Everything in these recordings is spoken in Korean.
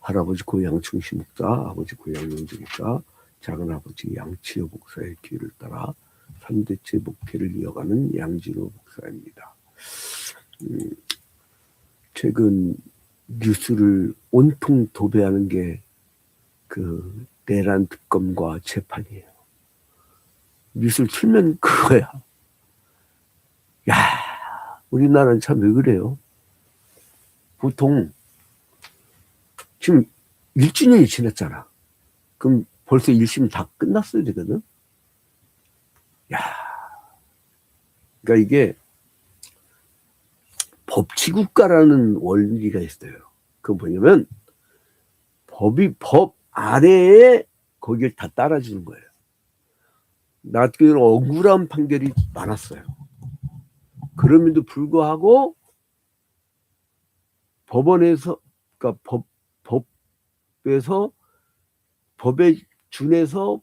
할아버지 고양충시 목사, 아버지 고양영주 목사, 작은아버지 양치여 목사의 뒤를 따라 3대째 목회를 이어가는 양진호 목사입니다. 최근 뉴스를 온통 도배하는 게 그 내란 특검과 재판이에요. 뉴스를 틀면 그거야. 야, 우리나라는 참 왜 그래요? 보통 지금 1주년이 지났잖아. 그럼 벌써 1심 다 끝났어야 되거든. 야, 그러니까 이게 법치국가라는 원리가 있어요. 그건 뭐냐면 법 아래에 거기를 다 따라주는 거예요. 나 같은 경우는 억울한 판결이 많았어요. 그럼에도 불구하고 법원에서, 그러니까 법에서 법에 준해서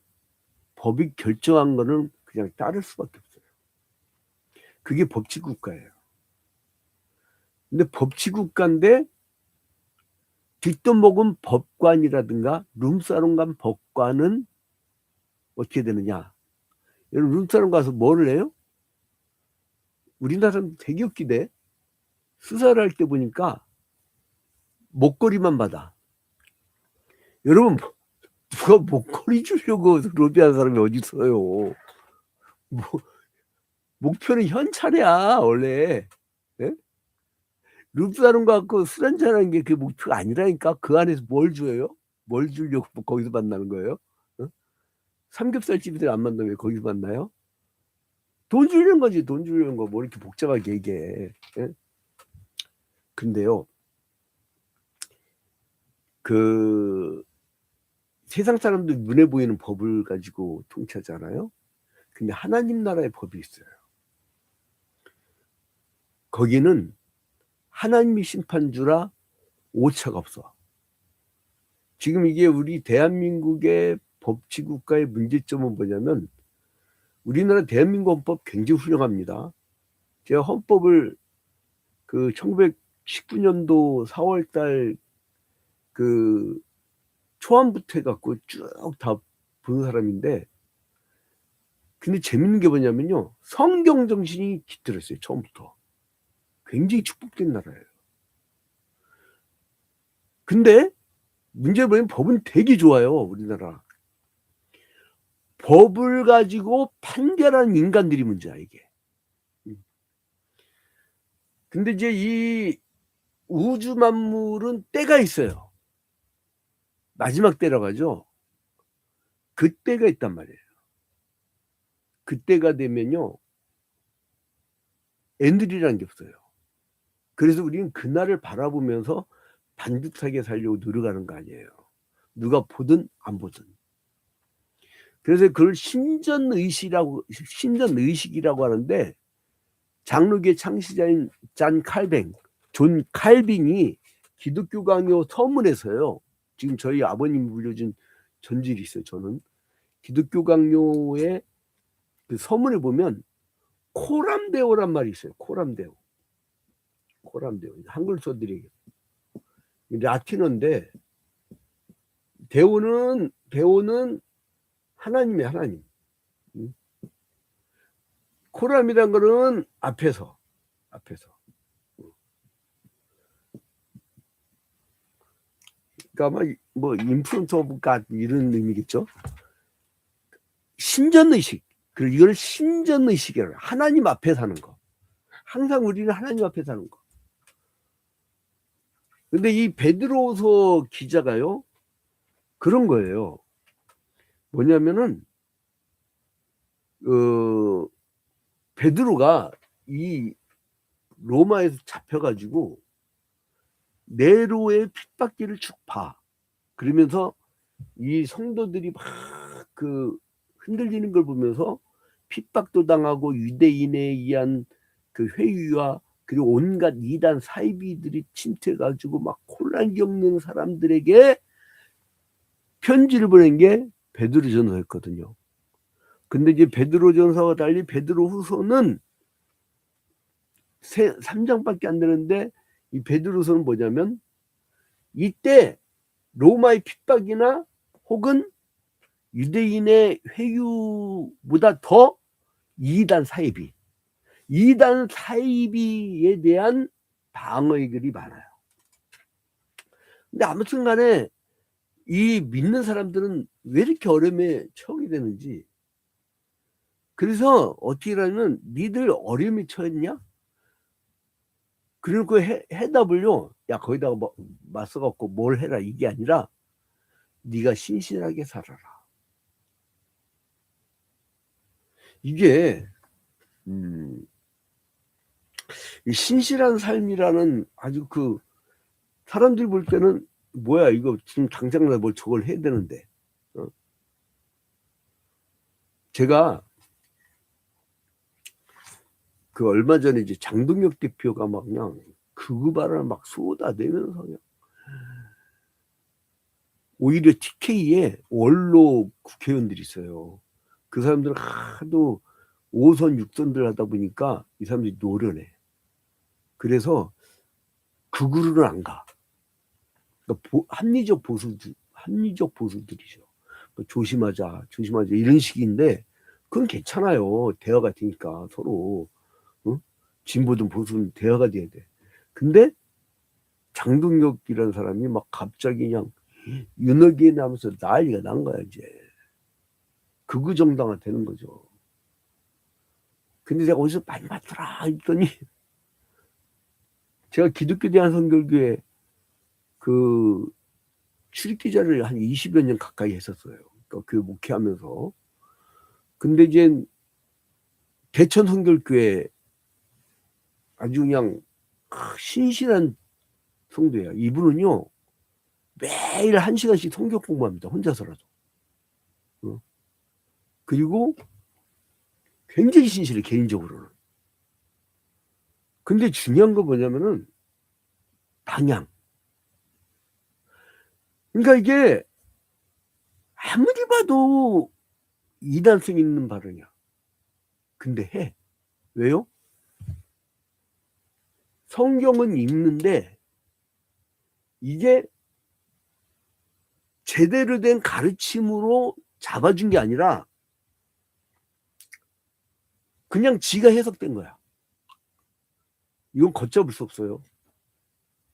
법이 결정한 거는 그냥 따를 수밖에 없어요. 그게 법치국가예요. 근데 법치국가인데 뒷도 먹은 법관이라든가 룸사롱 간 법관은 어떻게 되느냐? 여러분 룸사롱 가서 뭐를 해요? 우리나라는 되게 웃기대. 수사를 할 때 보니까 목걸이만 받아. 여러분 누가 목걸이 주려고 로비한 사람이 어디 있어요? 목표는 현찰이야 원래. 네? 룸사롱 갖고 술 한잔하는 게 그 목표가 아니라니까. 그 안에서 뭘 줘요? 뭘 주려고 거기서 만나는 거예요? 어? 삼겹살집들 안 만나면 왜 거기서 만나요? 돈 주려는 거지. 돈 주려는 거. 뭐 이렇게 복잡하게 얘기해. 예? 근데요, 그 세상 사람들 눈에 보이는 법을 가지고 통치하잖아요. 근데 하나님 나라의 법이 있어요. 거기는 하나님이 심판주라 오차가 없어. 지금 이게 우리 대한민국의 법치국가의 문제점은 뭐냐면 우리나라 대한민국 헌법 굉장히 훌륭합니다. 제가 헌법을 그 1919년도 4월달 그 초안부터 해갖고 쭉 다 본 사람인데, 근데 재밌는 게 뭐냐면요, 성경 정신이 깃들었어요. 처음부터. 굉장히 축복된 나라예요. 근데 문제는 뭐냐면 법은 되게 좋아요. 우리나라 법을 가지고 판결하는 인간들이 문제야 이게. 근데 이제 이 우주 만물은 때가 있어요. 마지막 때라고 하죠. 그 때가 있단 말이에요. 그때가 되면요, 애들이라는 게 없어요. 그래서 우리는 그날을 바라보면서 반듯하게 살려고 노력하는 거 아니에요. 누가 보든 안 보든. 그래서 그걸 신전의식이라고 하는데, 장로교의 창시자인 존 칼빙이 기독교 강요 서문에서요, 지금 저희 아버님이 물려준 전질이 있어요. 저는 기독교 강요의 그 서문에 보면 코람데오란 말이 있어요. 코람데오. 한글 써드리게. 라틴어인데 데오는 하나님이에요. 하나님. 코람이란 거는 앞에서. 그러니까 뭐 인프론트 오브 갓 이런 의미겠죠. 신전의식. 그리고 이걸 신전의식이라고 해요. 하나님 앞에 사는 거. 항상 우리는 하나님 앞에 사는 거. 근데 이 베드로서 기자가요, 그런 거예요. 뭐냐면은 베드로가 이 로마에서 잡혀가지고 네로의 핍박기를 쭉 봐. 그러면서 이 성도들이 막 그 흔들리는 걸 보면서 핍박도 당하고 유대인에 의한 그 회유와 그리고 온갖 이단 사이비들이 침투해가지고 막 혼란 겪는 사람들에게 편지를 보낸 게 베드로전서였거든요. 근데 이제 베드로전서와 달리 베드로후서는 3장밖에 안 되는데, 이 베드로서는 뭐냐면 이때 로마의 핍박이나 혹은 유대인의 회유보다 더 이단 사이비에 대한 방어의 글이 많아요. 근데 아무튼 간에 이 믿는 사람들은 왜 이렇게 어려움에 처하게 되는지. 그래서 어떻게 하냐면 니들 어려움에 처했냐? 그리고 그 해답을요, 야 거기다가 뭐 맞서 갖고 뭘 해라 이게 아니라 네가 신실하게 살아라. 이게 이 신실한 삶이라는 아주 그 사람들이 볼 때는 뭐야 이거 지금 당장 나 뭘 저걸 해야 되는데. 제가 그 얼마 전에 이제 장동혁 대표가 막 그냥 극우발언을 막 쏟아내면서 그냥 오히려 TK에 원로 국회의원들이 있어요. 그 사람들은 하도 5선 6선들 하다 보니까 이 사람들이 노련해. 그래서 극우로는 안 가. 그러니까 합리적 보수들이죠. 뭐 조심하자 이런 식인데 그건 괜찮아요. 대화가 되니까 서로. 진보든 보수든 대화가 돼야 돼. 근데 장동혁이라는 사람이 막 갑자기 그냥 윤핵위에 나면서 난리가 난 거야 이제. 극우 정당화 되는 거죠. 근데 내가 어디서 많이 봤더라 했더니 제가 기독교 대한선결교회 그 출입기자를 한 20여 년 가까이 했었어요. 그러니까 그 목회하면서. 근데 이제 대천 선결교회 아주 그냥 신실한 성도예요. 이분은요 매일 1시간씩 성경 공부합니다. 혼자서라도. 그리고 굉장히 신실해 개인적으로는. 근데 중요한 거 뭐냐면은 방향. 그러니까 이게 아무리 봐도 이단성 있는 발언이야. 근데 해. 왜요? 성경은 읽는데 이게 제대로 된 가르침으로 잡아준 게 아니라 그냥 지가 해석된 거야. 이건 걷잡을 수 없어요.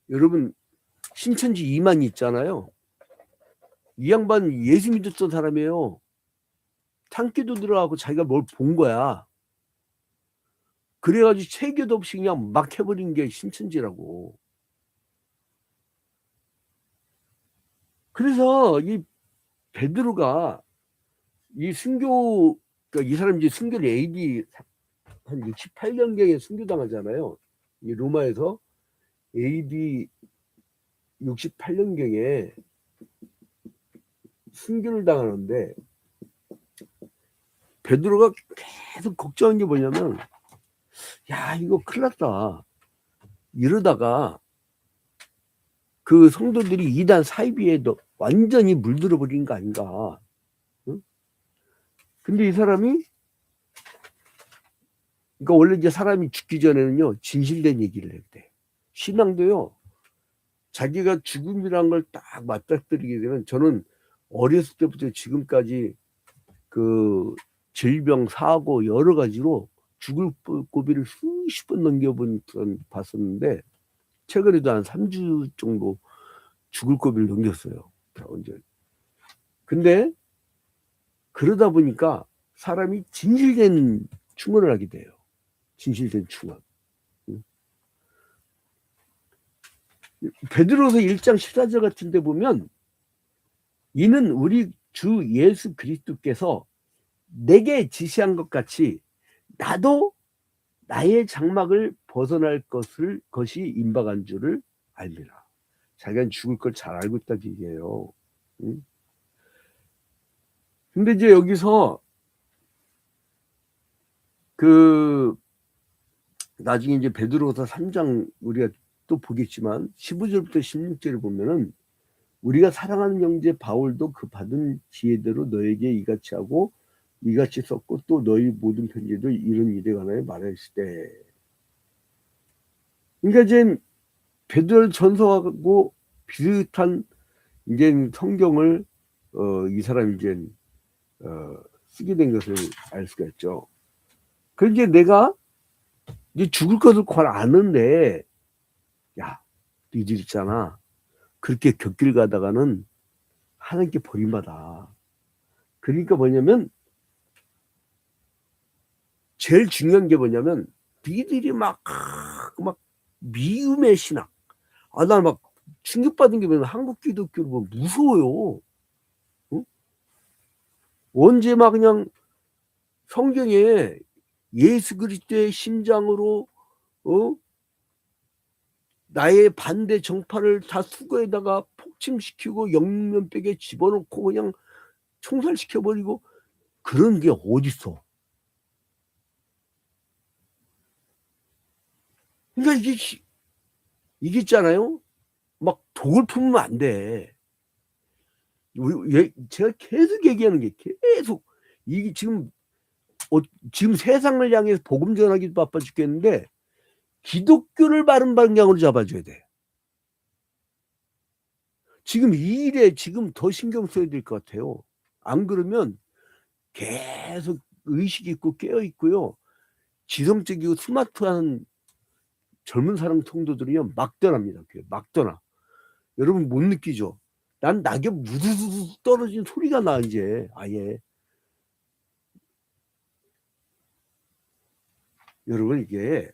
여러분 신천지 이만희 있잖아요. 이 양반 예수 믿었던 사람이에요. 창기도 들어가고 자기가 뭘 본 거야. 그래가지고 체계도 없이 그냥 막 해버린 게 신천지라고. 그래서 이 베드로가 이 순교, 그러니까 이 사람이 이제 순교를 AD 한 68년경에 순교당하잖아요. 이 로마에서 AD 68년경에 순교를 당하는데 베드로가 계속 걱정한 게 뭐냐면 야 이거 큰일 났다. 이러다가 그 성도들이 이단 사이비에도 완전히 물들어 버린 거 아닌가. 응? 근데 이 사람이 그러니까 원래 이제 사람이 죽기 전에는요 진실된 얘기를 해야 돼. 신앙도요 자기가 죽음이란 걸 딱 맞닥뜨리게 되면 저는 어렸을 때부터 지금까지 그 질병 사고 여러 가지로 죽을 고비를 수십 번 넘겨본 봤었는데 최근에도 한 3주 정도 죽을 고비를 넘겼어요. 언제. 근데 그러다 보니까 사람이 진실된 충언을 하게 돼요. 진실된 충언. 베드로서 1장 14절 같은 데 보면 이는 우리 주 예수 그리스도께서 내게 지시한 것 같이 나도 나의 장막을 벗어날 것이 임박한 줄을 알리라. 자기는 죽을 걸 잘 알고 있다는 얘기예요. 근데 이제 여기서 그 나중에 이제 베드로서 3장 우리가 또 보겠지만 15절부터 16절을 보면은 우리가 사랑하는 형제 바울도 그 받은 지혜대로 너에게 이같이 하고 이같이 썼고 또 너희 모든 편지도 이런 일에 관하여 말했을 때 그러니까 이제 베드로 전서하고 비슷한 이제 성경을 이 사람이 이제 쓰게 된 것을 알 수가 있죠. 그래서 이제 내가 이제 죽을 것을 관 아는데, 야, 니들 있잖아. 그렇게 곁길 가다가는 하나님께 버림받아. 그러니까 뭐냐면, 제일 중요한 게 뭐냐면, 니들이 막 미움의 신학. 나 막 충격받은 게 뭐냐면, 한국 기독교를 뭐 무서워요. 응? 언제 막 그냥 성경에 예수 그리스도의 심장으로, 나의 반대 정파를 다 수거에다가 폭침시키고 영면백에 집어넣고 그냥 총살시켜버리고 그런 게 어딨어. 그러니까 이게 있잖아요. 막 독을 품으면 안 돼. 제가 계속 얘기하는 게 계속 이게 지금 세상을 향해서 복음 전하기도 바빠 죽겠는데 기독교를 바른 방향으로 잡아줘야 돼. 지금 이 일에 지금 더 신경 써야 될 것 같아요. 안 그러면 계속 의식 있고 깨어 있고요. 지성적이고 스마트한 젊은 사람 성도들이요 막 떠납니다. 막 떠나. 여러분 못 느끼죠? 난 낙엽 우두두두 떨어진 소리가 나 이제 아예. 여러분 이게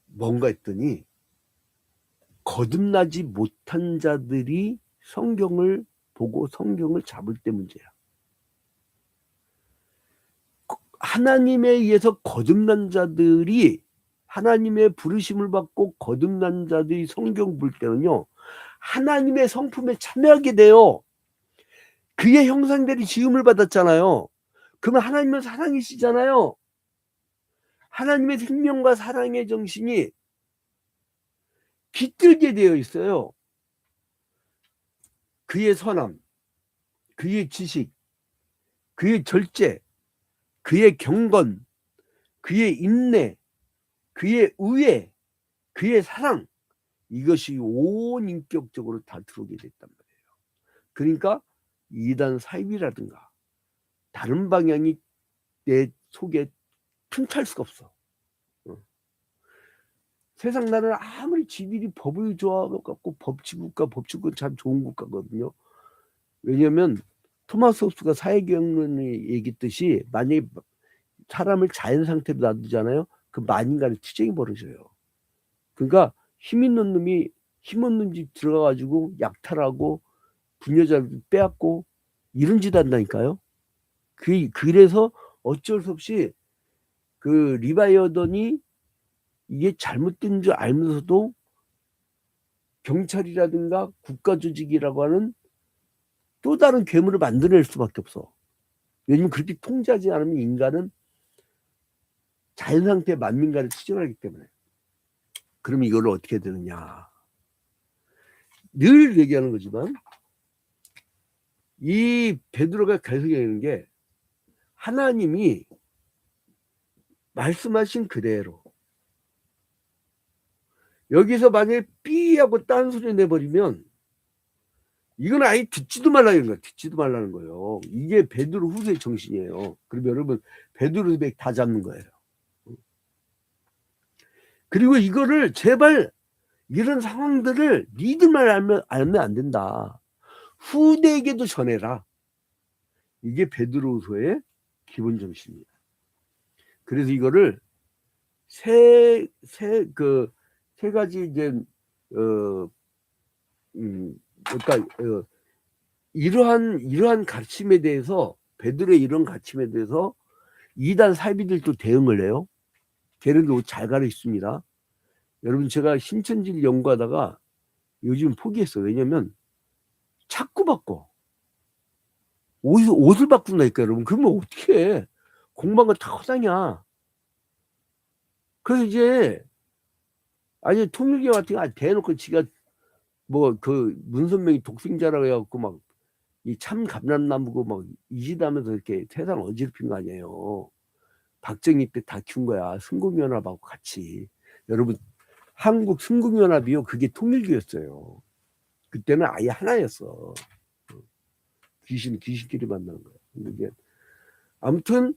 뭔가 했더니 거듭나지 못한 자들이 성경을 보고 성경을 잡을 때 문제야. 하나님에 의해서 거듭난 자들이 하나님의 부르심을 받고 거듭난 자들이 성경 볼 때는요. 하나님의 성품에 참여하게 돼요. 그의 형상대로 지음을 받았잖아요. 그러면 하나님은 사랑이시잖아요. 하나님의 생명과 사랑의 정신이 깃들게 되어 있어요. 그의 선함, 그의 지식, 그의 절제, 그의 경건, 그의 인내, 그의 의회, 그의 사랑, 이것이 온 인격적으로 다 들어오게 됐단 말이에요. 그러니까 이단 사입이라든가 다른 방향이 내 속에 틈탈 수가 없어. 세상 나라는 아무리 지들이 법을 좋아하고 법치국가 참 좋은 국가거든요. 왜냐하면 토마스 홉스가 사회경론에 얘기했듯이 만약에 사람을 자연 상태로 놔두잖아요. 그 만인간의 투쟁이 벌어져요. 그러니까 힘 있는 놈이 힘 없는 집 들어가가지고 약탈하고 부녀자를 빼앗고 이런 짓 한다니까요. 그래서 어쩔 수 없이 그 리바이어던이 이게 잘못된 줄 알면서도 경찰이라든가 국가조직이라고 하는 또 다른 괴물을 만들어낼 수밖에 없어. 왜냐면 그렇게 통제하지 않으면 인간은 자연상태의 만민간을 추정하기 때문에. 그럼 이걸 어떻게 되느냐. 늘 얘기하는 거지만 이 베드로가 계속 얘기하는 게 하나님이 말씀하신 그대로 여기서 만약에 삐하고 딴소리 내버리면 이건 아예 듣지도 말라는 거예요. 듣지도 말라는 거예요. 이게 베드로 후서의 정신이에요. 그러면 여러분 베드로 백 다 잡는 거예요. 그리고 이거를 제발 이런 상황들을 니들만 알면 안 된다. 후대에게도 전해라. 이게 베드로후서의 기본 정신입니다. 그래서 이거를 세 가지 이제 그러니까 이러한 가르침에 대해서 베드로의 이런 가르침에 대해서 이단 사이비들도 대응을 해요. 걔네도 잘 가르쳤습니다. 여러분 제가 신천지를 연구하다가 요즘 포기했어요. 왜냐면 자꾸 바꿔. 옷을 바꾼다니까 여러분. 그러면 어떻게 해. 공부한 건 다 허당이야. 그래서 이제 아니 통일교 같은 거 대놓고 지가 뭐 그 문선명이 독생자라고 해갖고 막 이 참 감람나무고 막 이짓하면서 이렇게 세상 어지럽힌 거 아니에요. 박정희 때 다 키운 거야. 순국연합하고 같이. 여러분 한국 순국연합이요. 그게 통일교였어요. 그때는 아예 하나였어. 귀신끼리 만나는 거야. 근데 이제 아무튼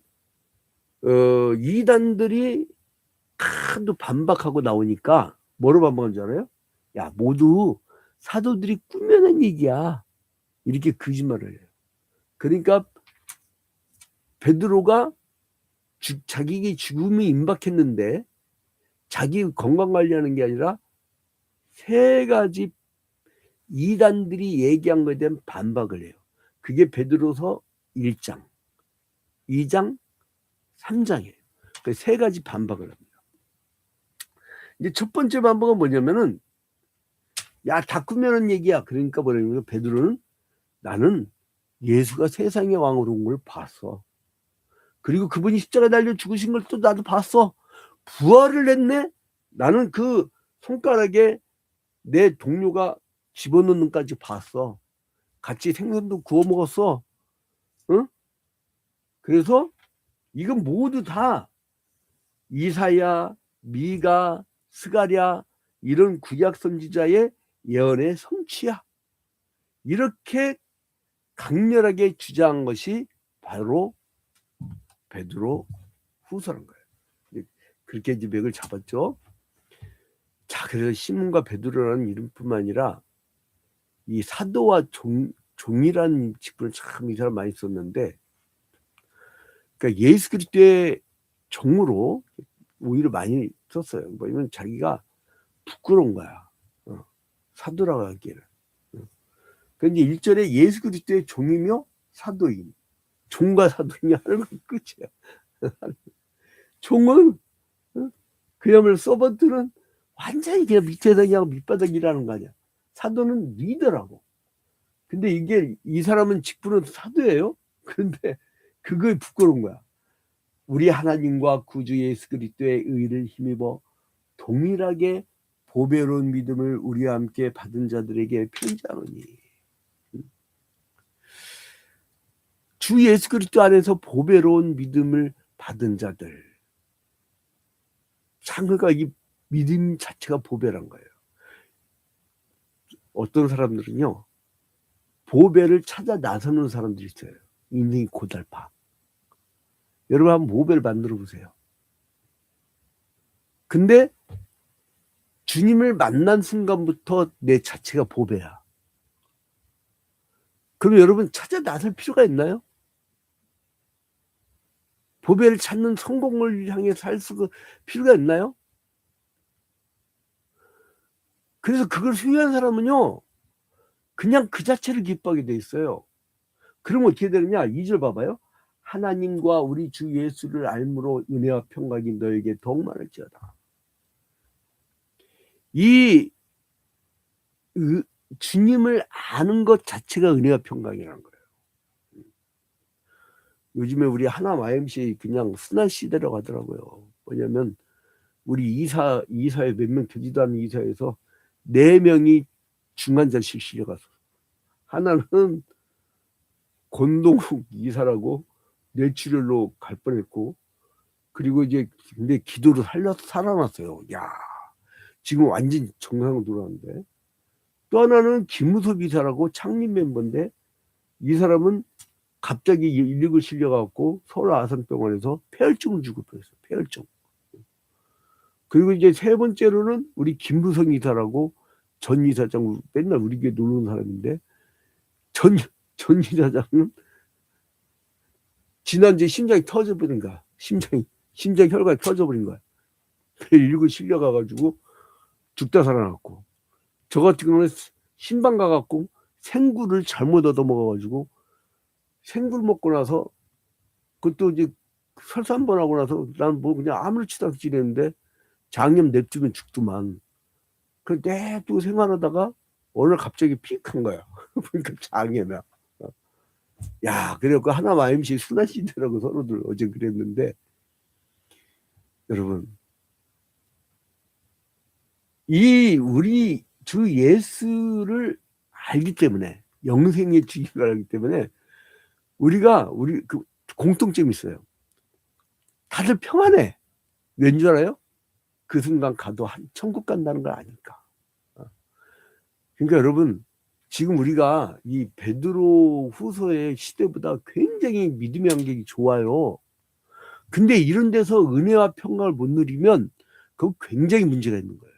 이단들이 하도 반박하고 나오니까 뭐로 반박한 줄 알아요? 야, 모두 사도들이 꾸며낸 얘기야. 이렇게 거짓말을 해요. 그러니까 베드로가 자기 죽음이 임박했는데 자기 건강 관리하는 게 아니라 세 가지 이단들이 얘기한 것에 대한 반박을 해요. 그게 베드로서 1장, 2장, 3장이에요. 그 세 가지 반박을 합니다. 이제 첫 번째 반박은 뭐냐면은 야, 다 꾸며놓은 얘기야. 그러니까 뭐냐면 베드로는 나는 예수가 세상의 왕으로 온 걸 봤어. 그리고 그분이 십자가에 달려 죽으신 걸 또 나도 봤어. 부활을 했네. 나는 그 손가락에 내 동료가 집어넣는 까지 봤어. 같이 생선도 구워 먹었어. 응? 그래서 이건 모두 다 이사야, 미가, 스가랴 이런 구약 선지자의 예언의 성취야. 이렇게 강렬하게 주장한 것이 바로 베드로 후서란 거예요. 그렇게 이제 맥을 잡았죠. 자, 그래서 시몬과 베드로라는 이름뿐만 아니라 이 사도와 종이라는 직분을 참 이 사람 많이 썼는데, 그러니까 예수 그리스도의 종으로 오히려 많이 썼어요. 뭐냐면 자기가 부끄러운 거야. 사도라고 하기에는. 그러니까 이제 1절에 예수 그리스도의 종이며 사도임. 종과 사도임이 하는 건 끝이야. 종은 그야말로 서번트는 완전히 그냥 밑에서 그냥 밑바닥이라는 거 아니야. 사도는 리더라고. 근데 이게 이 사람은 직분은 사도예요. 그런데 그거에 부끄러운 거야. 우리 하나님과 구주 예수 그리스도의 의를 힘입어 동일하게 보배로운 믿음을 우리와 함께 받은 자들에게 편지하노니. 주 예수 그리스도 안에서 보배로운 믿음을 받은 자들. 참, 그러니까 이 믿음 자체가 보배란 거예요. 어떤 사람들은요, 보배를 찾아 나서는 사람들이 있어요. 인생이 고달파. 여러분 한번 보배를 만들어 보세요. 근데 주님을 만난 순간부터 내 자체가 보배야. 그럼 여러분 찾아 나설 필요가 있나요? 보배를 찾는 성공을 향해 살 필요가 있나요? 그래서 그걸 수요한 사람은요, 그냥 그 자체를 기뻐하게 돼 있어요. 그러면 어떻게 되느냐? 2절 봐봐요. 하나님과 우리 주 예수를 알므로 은혜와 평강이 너에게 더욱 많을지어다. 이 주님을 아는 것 자체가 은혜와 평강이라는 거예요. 요즘에 우리 하남 YMCA 그냥 순환 시대라고 하더라고요. 뭐냐면 우리 이사에 몇 명 되지도 않은 이사에서 4명이 중환자실 실려가서, 하나는 권동욱 이사라고 뇌출혈로 갈 뻔했고, 그리고 이제 근데 기도로 살아났어요. 야, 지금 완전 정상으로 돌아왔는데, 또 하나는 김무섭 이사라고 창립 멤버인데, 이 사람은 갑자기 119 실려가고 서울 아산병원에서 폐혈증을 주급했어요. 폐혈증. 그리고 이제 세 번째로는 우리 김부성 이사라고 전 이사장, 맨날 우리 교회 놀러 온 사람인데, 전 이사장은 지난주에 심장이 터져버린 거야. 심장 혈관이 터져버린 거야. 119 실려가가지고 죽다 살아났고, 저 같은 경우는 신방 가갖고 생굴을 잘못 얻어먹어가지고 생굴 먹고 나서, 그것도 이제 설사 한 번 하고 나서 난 뭐 그냥 아무렇지도 않게 지냈는데 장염 냅두면 죽더만. 그 냅두고 생활하다가 어느 날 갑자기 픽한 거야. 그러니까 장염이야. 야, 그래갖고 하남 YMCA 순환시대라고 서로들 어제 그랬는데, 여러분, 우리 주 예수를 알기 때문에, 영생의 주님을 알기 때문에 우리 그 공통점이 있어요. 다들 평안해. 왠 줄 알아요? 그 순간 가도 천국 간다는 걸 아니까. 그러니까 여러분, 지금 우리가 이 베드로 후서의 시대보다 굉장히 믿음의 간격이 좋아요. 근데 이런 데서 은혜와 평강을 못 누리면 그거 굉장히 문제가 있는 거예요.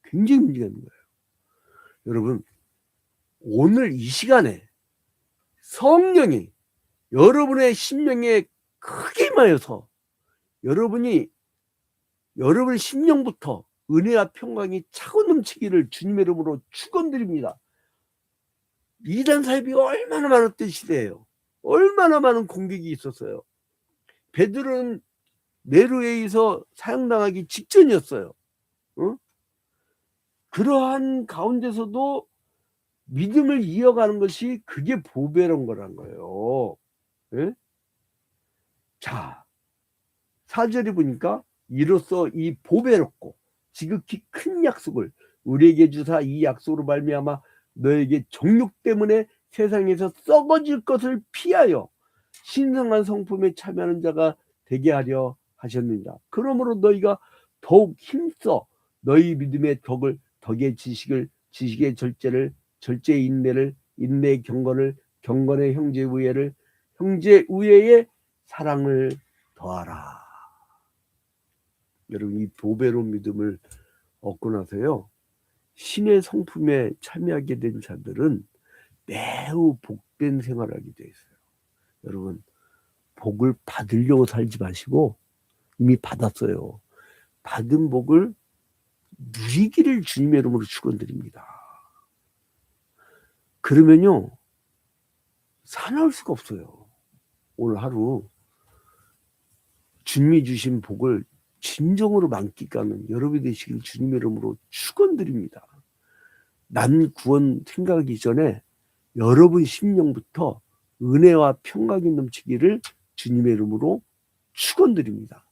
굉장히 문제가 있는 거예요. 여러분, 오늘 이 시간에 성령이 여러분의 심령에 크게 임하여서 여러분의 심령부터 은혜와 평강이 차고 넘치기를 주님의 이름으로 축원드립니다. 이단 사이비가 얼마나 많았던 시대예요. 얼마나 많은 공격이 있었어요. 베드로는 네로에 의해서 사형당하기 직전이었어요. 어? 그러한 가운데서도 믿음을 이어가는 것이 그게 보배로운 거란 거예요. 예? 자, 4절에 보니까 이로써 이 보배롭고 지극히 큰 약속을 우리에게 주사 이 약속으로 말미암아 너에게 정욕 때문에 세상에서 썩어질 것을 피하여 신성한 성품에 참여하는 자가 되게 하려 하셨느니라. 그러므로 너희가 더욱 힘써 너희 믿음의 덕의 지식을, 지식의 절제를, 절제의 인내를, 인내의 경건을, 경건의 형제 우애를, 형제 우애의 사랑을 더하라. 여러분, 이 보배로운 믿음을 얻고 나서요, 신의 성품에 참여하게 된 자들은 매우 복된 생활을 하게 돼 있어요. 여러분, 복을 받으려고 살지 마시고 이미 받았어요. 받은 복을 누리기를 주님의 이름으로 축원드립니다. 그러면요, 사나울 수가 없어요. 오늘 하루 주님이 주신 복을 진정으로 만끽하는 여러분이 되시길 주님의 이름으로 축원드립니다. 남 구원 생각하기 전에 여러분 심령부터 은혜와 평강이 넘치기를 주님의 이름으로 축원드립니다.